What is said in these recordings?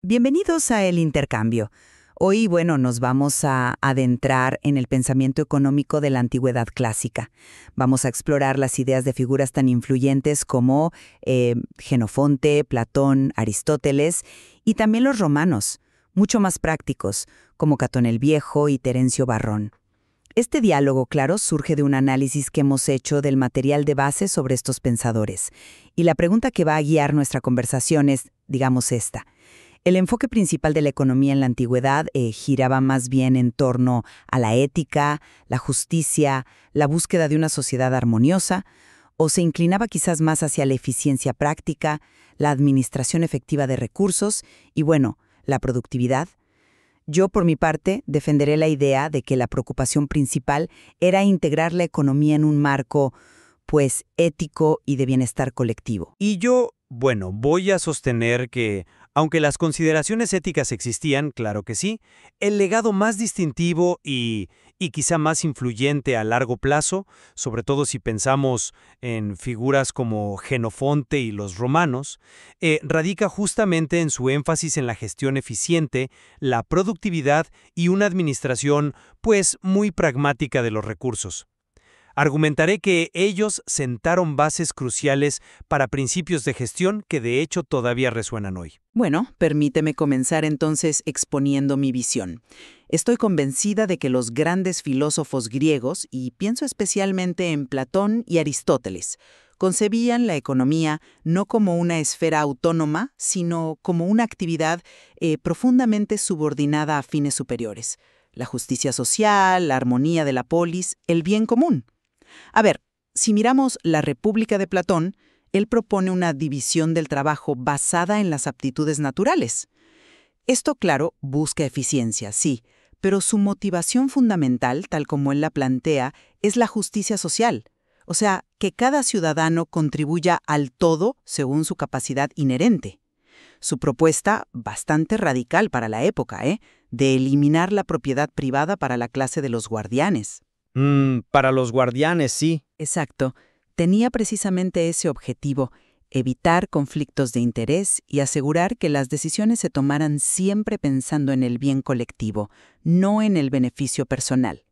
Bienvenidos a El Intercambio. Hoy, nos vamos a adentrar en el pensamiento económico de la antigüedad clásica. Vamos a explorar las ideas de figuras tan influyentes como Jenofonte, Platón, Aristóteles y también los romanos, mucho más prácticos, como Catón el Viejo y Terencio Varrón. Este diálogo, claro, surge de un análisis que hemos hecho del material de base sobre estos pensadores. Y la pregunta que va a guiar nuestra conversación es, digamos, esta. El enfoque principal de la economía en la antigüedad giraba más bien en torno a la ética, la justicia, la búsqueda de una sociedad armoniosa, o se inclinaba quizás más hacia la eficiencia práctica, la administración efectiva de recursos y, la productividad. Yo, por mi parte, defenderé la idea de que la preocupación principal era integrar la economía en un marco, ético y de bienestar colectivo. Y yo, voy a sostener que, aunque las consideraciones éticas existían, claro que sí, el legado más distintivo y quizá más influyente a largo plazo, sobre todo si pensamos en figuras como Jenofonte y los romanos, radica justamente en su énfasis en la gestión eficiente, la productividad y una administración, muy pragmática de los recursos. Argumentaré que ellos sentaron bases cruciales para principios de gestión que de hecho todavía resuenan hoy. Bueno, permíteme comenzar entonces exponiendo mi visión. Estoy convencida de que los grandes filósofos griegos, y pienso especialmente en Platón y Aristóteles, concebían la economía no como una esfera autónoma, sino como una actividad profundamente subordinada a fines superiores. La justicia social, la armonía de la polis, el bien común. A ver, si miramos La República de Platón, él propone una división del trabajo basada en las aptitudes naturales. Esto, claro, busca eficiencia, sí, pero su motivación fundamental, tal como él la plantea, es la justicia social. O sea, que cada ciudadano contribuya al todo según su capacidad inherente. Su propuesta, bastante radical para la época, de eliminar la propiedad privada para la clase de los guardianes. Para los guardianes, sí. Exacto. Tenía precisamente ese objetivo, evitar conflictos de interés y asegurar que las decisiones se tomaran siempre pensando en el bien colectivo, no en el beneficio personal.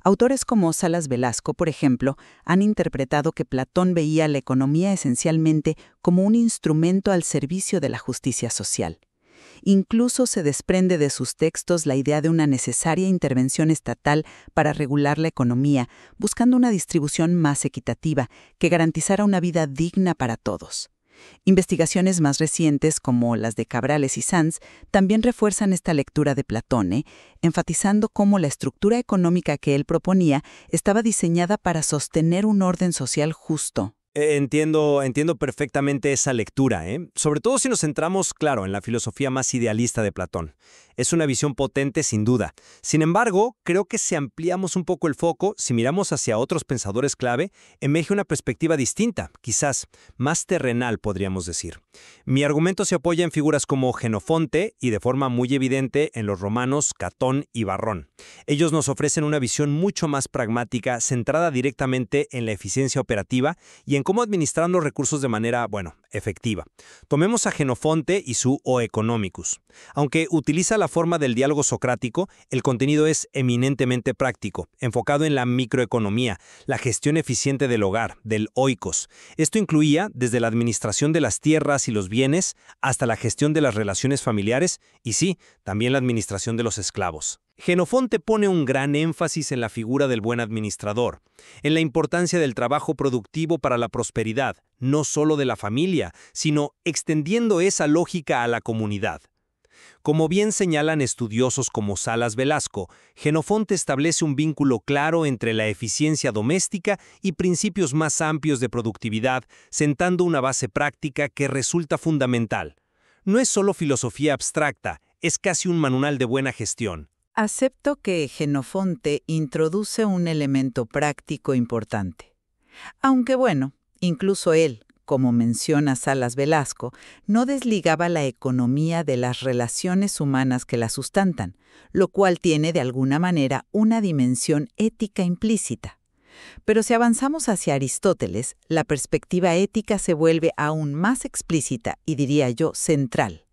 Autores como Salas Velasco, por ejemplo, han interpretado que Platón veía la economía esencialmente como un instrumento al servicio de la justicia social. Incluso se desprende de sus textos la idea de una necesaria intervención estatal para regular la economía, buscando una distribución más equitativa que garantizara una vida digna para todos. Investigaciones más recientes, como las de Cabrales y Sanz, también refuerzan esta lectura de Platón, enfatizando cómo la estructura económica que él proponía estaba diseñada para sostener un orden social justo. Entiendo perfectamente esa lectura, sobre todo si nos centramos, claro, en la filosofía más idealista de Platón. Es una visión potente, sin duda. Sin embargo, creo que si ampliamos un poco el foco, si miramos hacia otros pensadores clave, emerge una perspectiva distinta, quizás más terrenal, podríamos decir. Mi argumento se apoya en figuras como Jenofonte y, de forma muy evidente, en los romanos Catón y Varrón. Ellos nos ofrecen una visión mucho más pragmática, centrada directamente en la eficiencia operativa y en cómo administrar los recursos de manera, efectiva. Tomemos a Jenofonte y su O Economicus. Aunque utiliza la forma del diálogo socrático, el contenido es eminentemente práctico, enfocado en la microeconomía, la gestión eficiente del hogar, del oikos. Esto incluía desde la administración de las tierras y los bienes hasta la gestión de las relaciones familiares y sí, también la administración de los esclavos. Jenofonte pone un gran énfasis en la figura del buen administrador, en la importancia del trabajo productivo para la prosperidad, no solo de la familia, sino extendiendo esa lógica a la comunidad. Como bien señalan estudiosos como Salas Velasco, Jenofonte establece un vínculo claro entre la eficiencia doméstica y principios más amplios de productividad, sentando una base práctica que resulta fundamental. No es solo filosofía abstracta, es casi un manual de buena gestión. Acepto que Jenofonte introduce un elemento práctico importante. Aunque incluso él, como menciona Salas Velasco, no desligaba la economía de las relaciones humanas que la sustentan, lo cual tiene de alguna manera una dimensión ética implícita. Pero si avanzamos hacia Aristóteles, la perspectiva ética se vuelve aún más explícita y, diría yo, central.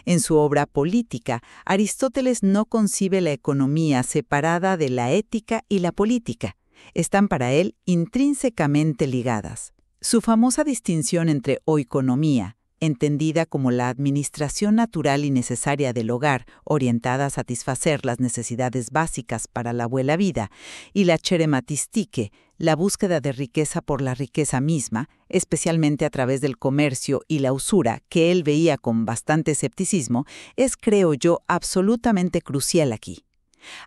En su obra Política, Aristóteles no concibe la economía separada de la ética y la política. Están para él intrínsecamente ligadas. Su famosa distinción entre oikonomía, entendida como la administración natural y necesaria del hogar, orientada a satisfacer las necesidades básicas para la buena vida, y la cherematistique, la búsqueda de riqueza por la riqueza misma, especialmente a través del comercio y la usura, que él veía con bastante escepticismo, es, creo yo, absolutamente crucial aquí.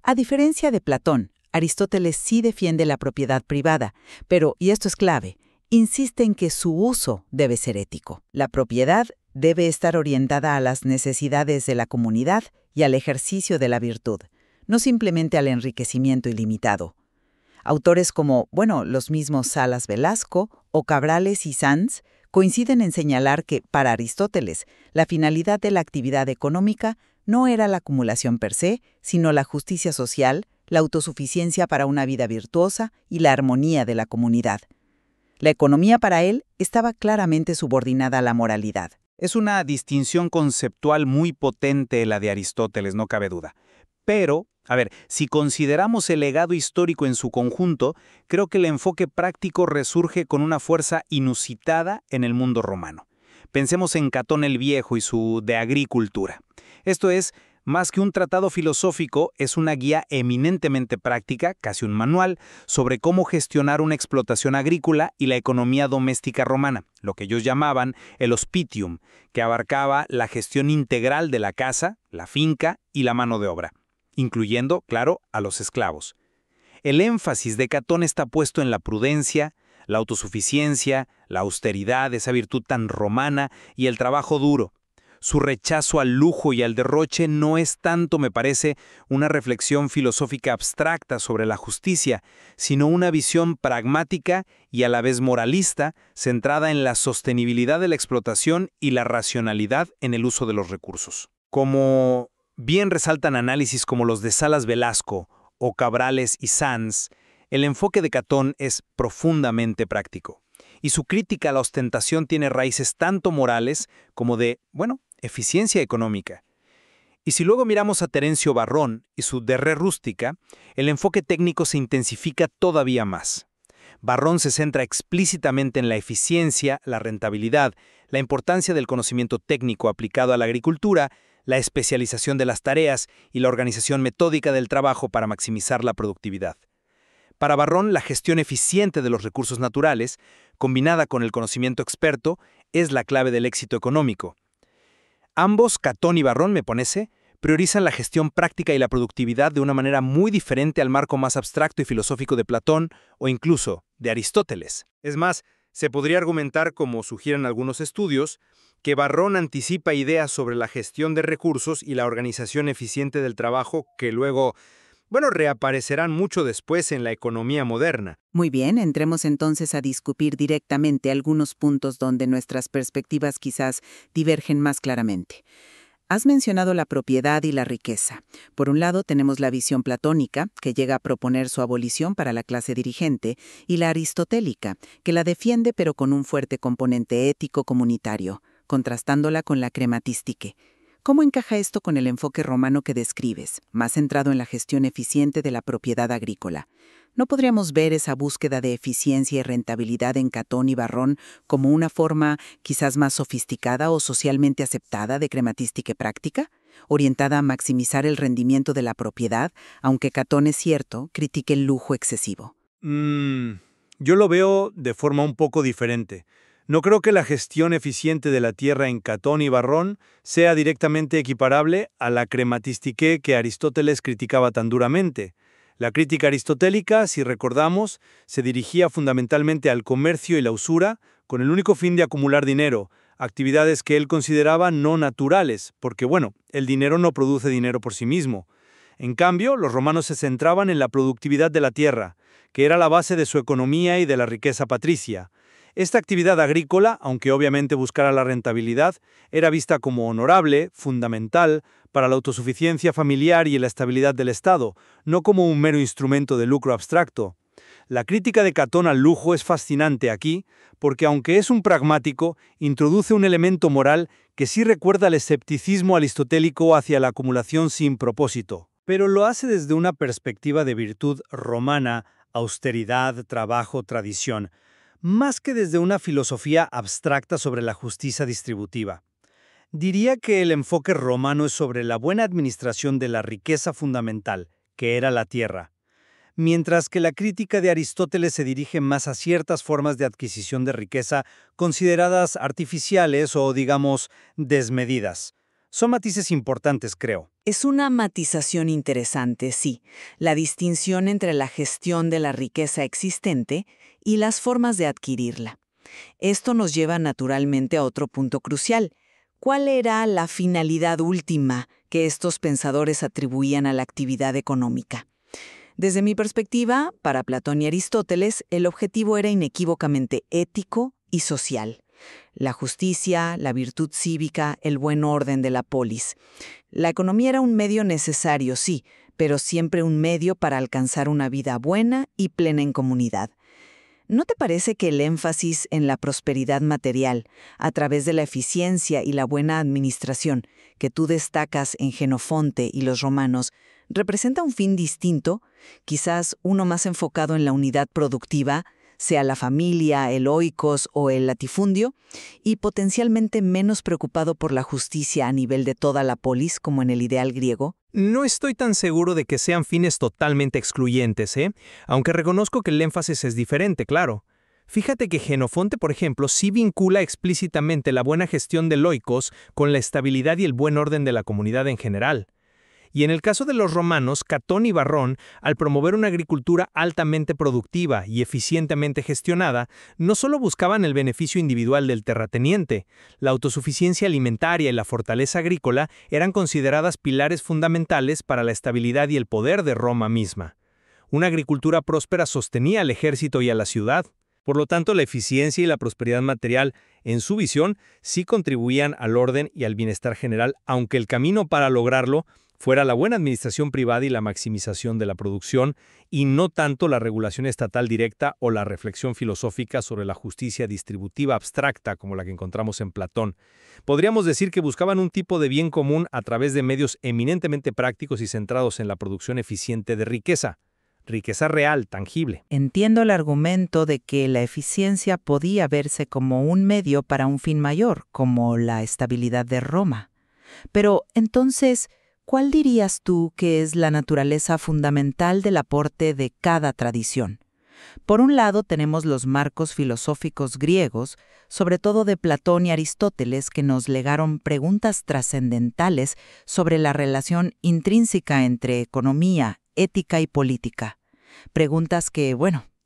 A diferencia de Platón, Aristóteles sí defiende la propiedad privada, pero, y esto es clave, insiste en que su uso debe ser ético. La propiedad debe estar orientada a las necesidades de la comunidad y al ejercicio de la virtud, no simplemente al enriquecimiento ilimitado. Autores como, los mismos Salas Velasco o Cabrales y Sanz coinciden en señalar que, para Aristóteles, la finalidad de la actividad económica no era la acumulación per se, sino la justicia social, la autosuficiencia para una vida virtuosa y la armonía de la comunidad. La economía para él estaba claramente subordinada a la moralidad. Es una distinción conceptual muy potente la de Aristóteles, no cabe duda. Pero, si consideramos el legado histórico en su conjunto, creo que el enfoque práctico resurge con una fuerza inusitada en el mundo romano. Pensemos en Catón el Viejo y su De Agricultura. Esto es, más que un tratado filosófico, es una guía eminentemente práctica, casi un manual, sobre cómo gestionar una explotación agrícola y la economía doméstica romana, lo que ellos llamaban el hospitium, que abarcaba la gestión integral de la casa, la finca y la mano de obra, incluyendo, claro, a los esclavos. El énfasis de Catón está puesto en la prudencia, la autosuficiencia, la austeridad, esa virtud tan romana, y el trabajo duro. Su rechazo al lujo y al derroche no es tanto, me parece, una reflexión filosófica abstracta sobre la justicia, sino una visión pragmática y a la vez moralista, centrada en la sostenibilidad de la explotación y la racionalidad en el uso de los recursos. Como bien resaltan análisis como los de Salas Velasco o Cabrales y Sanz, el enfoque de Catón es profundamente práctico, y su crítica a la ostentación tiene raíces tanto morales como de, eficiencia económica. Y si luego miramos a Terencio Varrón y su De Re Rustica, el enfoque técnico se intensifica todavía más. Varrón se centra explícitamente en la eficiencia, la rentabilidad, la importancia del conocimiento técnico aplicado a la agricultura, la especialización de las tareas y la organización metódica del trabajo para maximizar la productividad. Para Varrón, la gestión eficiente de los recursos naturales, combinada con el conocimiento experto, es la clave del éxito económico. Ambos, Catón y Varrón, me parece, priorizan la gestión práctica y la productividad de una manera muy diferente al marco más abstracto y filosófico de Platón o incluso de Aristóteles. Es más, se podría argumentar, como sugieren algunos estudios, que Varrón anticipa ideas sobre la gestión de recursos y la organización eficiente del trabajo que luego, reaparecerán mucho después en la economía moderna. Muy bien, entremos entonces a discutir directamente algunos puntos donde nuestras perspectivas quizás divergen más claramente. Has mencionado la propiedad y la riqueza. Por un lado tenemos la visión platónica, que llega a proponer su abolición para la clase dirigente, y la aristotélica, que la defiende pero con un fuerte componente ético comunitario, contrastándola con la crematistique. ¿Cómo encaja esto con el enfoque romano que describes, más centrado en la gestión eficiente de la propiedad agrícola? ¿No podríamos ver esa búsqueda de eficiencia y rentabilidad en Catón y Varrón como una forma quizás más sofisticada o socialmente aceptada de crematística práctica, orientada a maximizar el rendimiento de la propiedad, aunque Catón, es cierto, critique el lujo excesivo? Yo lo veo de forma un poco diferente. No creo que la gestión eficiente de la tierra en Catón y Varrón sea directamente equiparable a la crematistique que Aristóteles criticaba tan duramente. La crítica aristotélica, si recordamos, se dirigía fundamentalmente al comercio y la usura con el único fin de acumular dinero, actividades que él consideraba no naturales, porque el dinero no produce dinero por sí mismo. En cambio, los romanos se centraban en la productividad de la tierra, que era la base de su economía y de la riqueza patricia. Esta actividad agrícola, aunque obviamente buscara la rentabilidad, era vista como honorable, fundamental, para la autosuficiencia familiar y la estabilidad del Estado, no como un mero instrumento de lucro abstracto. La crítica de Catón al lujo es fascinante aquí, porque aunque es un pragmático, introduce un elemento moral que sí recuerda al escepticismo aristotélico hacia la acumulación sin propósito, pero lo hace desde una perspectiva de virtud romana, austeridad, trabajo, tradición, más que desde una filosofía abstracta sobre la justicia distributiva. Diría que el enfoque romano es sobre la buena administración de la riqueza fundamental, que era la tierra, mientras que la crítica de Aristóteles se dirige más a ciertas formas de adquisición de riqueza consideradas artificiales o, digamos, desmedidas. Son matices importantes, creo. Es una matización interesante, sí, la distinción entre la gestión de la riqueza existente y las formas de adquirirla. Esto nos lleva naturalmente a otro punto crucial. ¿Cuál era la finalidad última que estos pensadores atribuían a la actividad económica? Desde mi perspectiva, para Platón y Aristóteles, el objetivo era inequívocamente ético y social. La justicia, la virtud cívica, el buen orden de la polis. La economía era un medio necesario, sí, pero siempre un medio para alcanzar una vida buena y plena en comunidad. ¿No te parece que el énfasis en la prosperidad material, a través de la eficiencia y la buena administración, que tú destacas en Jenofonte y los romanos, representa un fin distinto, quizás uno más enfocado en la unidad productiva, sea la familia, el oikos o el latifundio, y potencialmente menos preocupado por la justicia a nivel de toda la polis, como en el ideal griego? No estoy tan seguro de que sean fines totalmente excluyentes, aunque reconozco que el énfasis es diferente, claro. Fíjate que Jenofonte, por ejemplo, sí vincula explícitamente la buena gestión del oikos con la estabilidad y el buen orden de la comunidad en general. Y en el caso de los romanos, Catón y Varrón, al promover una agricultura altamente productiva y eficientemente gestionada, no solo buscaban el beneficio individual del terrateniente, la autosuficiencia alimentaria y la fortaleza agrícola eran consideradas pilares fundamentales para la estabilidad y el poder de Roma misma. Una agricultura próspera sostenía al ejército y a la ciudad. Por lo tanto, la eficiencia y la prosperidad material, en su visión, sí contribuían al orden y al bienestar general, aunque el camino para lograrlo fuera la buena administración privada y la maximización de la producción, y no tanto la regulación estatal directa o la reflexión filosófica sobre la justicia distributiva abstracta como la que encontramos en Platón. Podríamos decir que buscaban un tipo de bien común a través de medios eminentemente prácticos y centrados en la producción eficiente de riqueza real, tangible. Entiendo el argumento de que la eficiencia podía verse como un medio para un fin mayor, como la estabilidad de Roma. Pero entonces, ¿cuál dirías tú que es la naturaleza fundamental del aporte de cada tradición? Por un lado tenemos los marcos filosóficos griegos, sobre todo de Platón y Aristóteles, que nos legaron preguntas trascendentales sobre la relación intrínseca entre economía, ética y política. Preguntas que,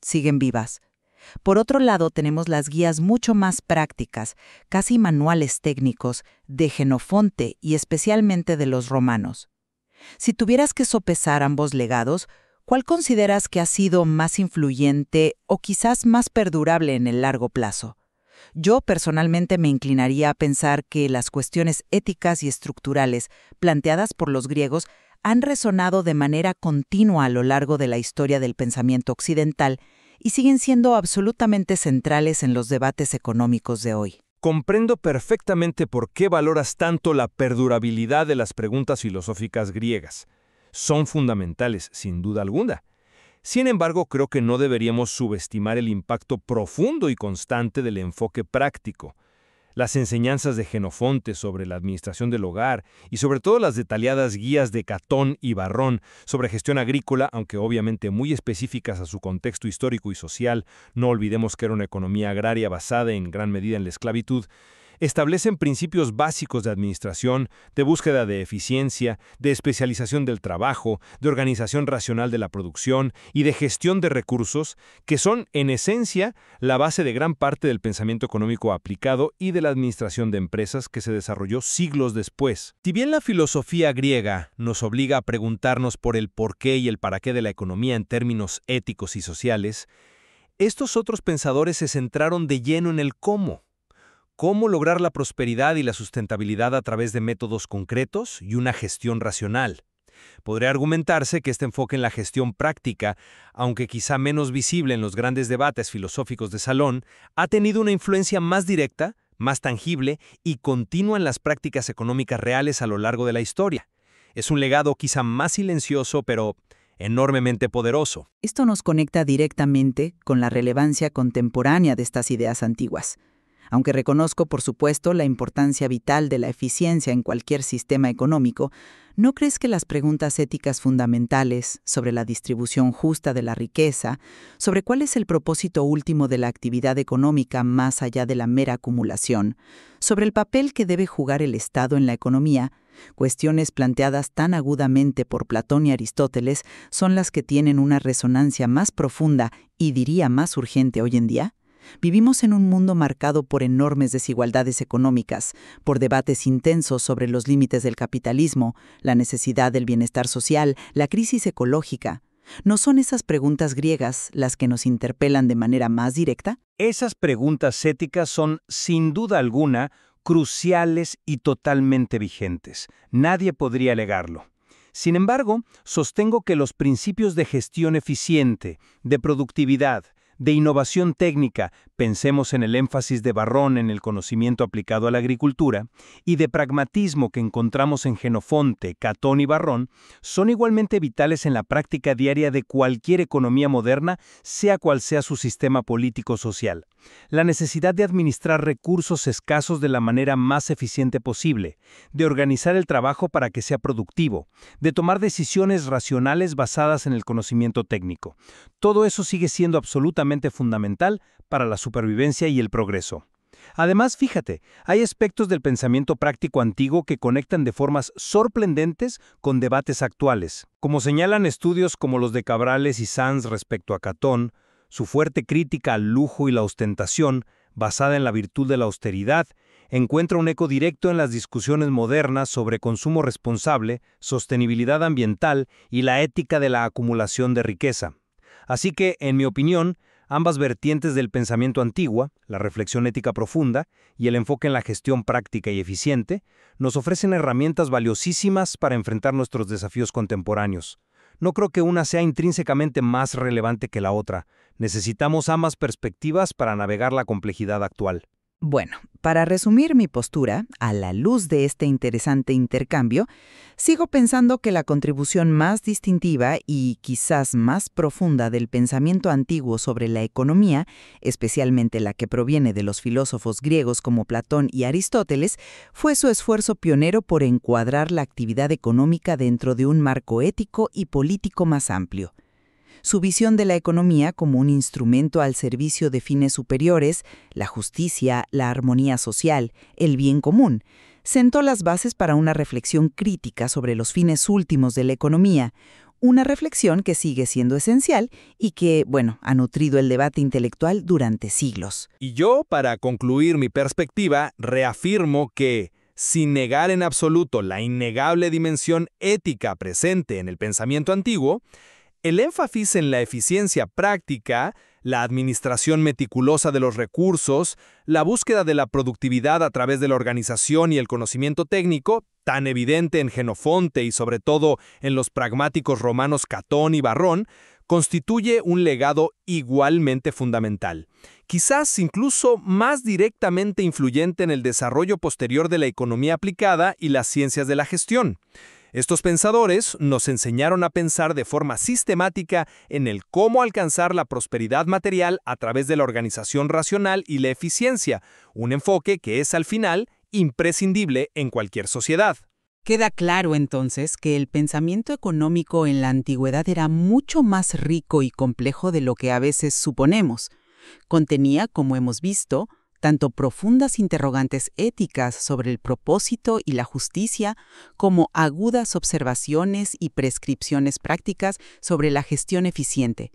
siguen vivas. Por otro lado, tenemos las guías mucho más prácticas, casi manuales técnicos, de Jenofonte y especialmente de los romanos. Si tuvieras que sopesar ambos legados, ¿cuál consideras que ha sido más influyente o quizás más perdurable en el largo plazo? Yo personalmente me inclinaría a pensar que las cuestiones éticas y estructurales planteadas por los griegos han resonado de manera continua a lo largo de la historia del pensamiento occidental y siguen siendo absolutamente centrales en los debates económicos de hoy. Comprendo perfectamente por qué valoras tanto la perdurabilidad de las preguntas filosóficas griegas. Son fundamentales, sin duda alguna. Sin embargo, creo que no deberíamos subestimar el impacto profundo y constante del enfoque práctico. Las enseñanzas de Jenofonte sobre la administración del hogar y sobre todo las detalladas guías de Catón y Varrón sobre gestión agrícola, aunque obviamente muy específicas a su contexto histórico y social, no olvidemos que era una economía agraria basada en gran medida en la esclavitud, establecen principios básicos de administración, de búsqueda de eficiencia, de especialización del trabajo, de organización racional de la producción y de gestión de recursos, que son, en esencia, la base de gran parte del pensamiento económico aplicado y de la administración de empresas que se desarrolló siglos después. Si bien la filosofía griega nos obliga a preguntarnos por el porqué y el para qué de la economía en términos éticos y sociales, estos otros pensadores se centraron de lleno en el cómo. Cómo lograr la prosperidad y la sustentabilidad a través de métodos concretos y una gestión racional. Podría argumentarse que este enfoque en la gestión práctica, aunque quizá menos visible en los grandes debates filosóficos de salón, ha tenido una influencia más directa, más tangible y continua en las prácticas económicas reales a lo largo de la historia. Es un legado quizá más silencioso, pero enormemente poderoso. Esto nos conecta directamente con la relevancia contemporánea de estas ideas antiguas. Aunque reconozco, por supuesto, la importancia vital de la eficiencia en cualquier sistema económico, ¿no crees que las preguntas éticas fundamentales sobre la distribución justa de la riqueza, sobre cuál es el propósito último de la actividad económica más allá de la mera acumulación, sobre el papel que debe jugar el Estado en la economía, cuestiones planteadas tan agudamente por Platón y Aristóteles, son las que tienen una resonancia más profunda y diría más urgente hoy en día? Vivimos en un mundo marcado por enormes desigualdades económicas, por debates intensos sobre los límites del capitalismo, la necesidad del bienestar social, la crisis ecológica. ¿No son esas preguntas griegas las que nos interpelan de manera más directa? Esas preguntas éticas son, sin duda alguna, cruciales y totalmente vigentes. Nadie podría alegarlo. Sin embargo, sostengo que los principios de gestión eficiente, de productividad, de innovación técnica, pensemos en el énfasis de Varrón en el conocimiento aplicado a la agricultura, y de pragmatismo que encontramos en Jenofonte, Catón y Varrón, son igualmente vitales en la práctica diaria de cualquier economía moderna, sea cual sea su sistema político-social. La necesidad de administrar recursos escasos de la manera más eficiente posible, de organizar el trabajo para que sea productivo, de tomar decisiones racionales basadas en el conocimiento técnico. Todo eso sigue siendo absolutamente fundamental para la supervivencia y el progreso. Además, fíjate, hay aspectos del pensamiento práctico antiguo que conectan de formas sorprendentes con debates actuales. Como señalan estudios como los de Cabrales y Sanz respecto a Catón, su fuerte crítica al lujo y la ostentación, basada en la virtud de la austeridad, encuentra un eco directo en las discusiones modernas sobre consumo responsable, sostenibilidad ambiental y la ética de la acumulación de riqueza. Así que, en mi opinión, ambas vertientes del pensamiento antiguo, la reflexión ética profunda y el enfoque en la gestión práctica y eficiente, nos ofrecen herramientas valiosísimas para enfrentar nuestros desafíos contemporáneos. No creo que una sea intrínsecamente más relevante que la otra. Necesitamos ambas perspectivas para navegar la complejidad actual. Bueno, para resumir mi postura, a la luz de este interesante intercambio, sigo pensando que la contribución más distintiva y quizás más profunda del pensamiento antiguo sobre la economía, especialmente la que proviene de los filósofos griegos como Platón y Aristóteles, fue su esfuerzo pionero por encuadrar la actividad económica dentro de un marco ético y político más amplio. Su visión de la economía como un instrumento al servicio de fines superiores, la justicia, la armonía social, el bien común, sentó las bases para una reflexión crítica sobre los fines últimos de la economía, una reflexión que sigue siendo esencial y que, ha nutrido el debate intelectual durante siglos. Y yo, para concluir mi perspectiva, reafirmo que, sin negar en absoluto la innegable dimensión ética presente en el pensamiento antiguo, el énfasis en la eficiencia práctica, la administración meticulosa de los recursos, la búsqueda de la productividad a través de la organización y el conocimiento técnico, tan evidente en Jenofonte y sobre todo en los pragmáticos romanos Catón y Varrón, constituye un legado igualmente fundamental, quizás incluso más directamente influyente en el desarrollo posterior de la economía aplicada y las ciencias de la gestión. Estos pensadores nos enseñaron a pensar de forma sistemática en el cómo alcanzar la prosperidad material a través de la organización racional y la eficiencia, un enfoque que es al final imprescindible en cualquier sociedad. Queda claro entonces que el pensamiento económico en la antigüedad era mucho más rico y complejo de lo que a veces suponemos. Contenía, como hemos visto, tanto profundas interrogantes éticas sobre el propósito y la justicia, como agudas observaciones y prescripciones prácticas sobre la gestión eficiente.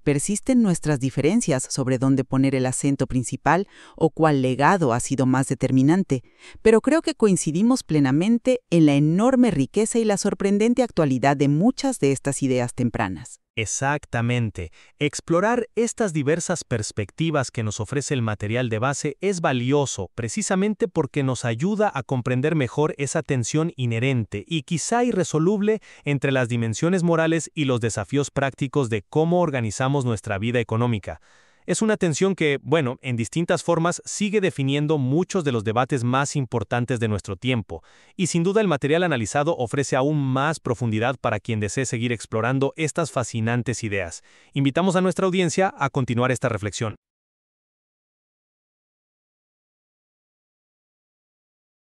Persisten nuestras diferencias sobre dónde poner el acento principal o cuál legado ha sido más determinante, pero creo que coincidimos plenamente en la enorme riqueza y la sorprendente actualidad de muchas de estas ideas tempranas. Exactamente. Explorar estas diversas perspectivas que nos ofrece el material de base es valioso precisamente porque nos ayuda a comprender mejor esa tensión inherente y quizá irresoluble entre las dimensiones morales y los desafíos prácticos de cómo organizamos nuestra vida económica. Es una tensión que, bueno, en distintas formas sigue definiendo muchos de los debates más importantes de nuestro tiempo, y sin duda el material analizado ofrece aún más profundidad para quien desee seguir explorando estas fascinantes ideas. Invitamos a nuestra audiencia a continuar esta reflexión.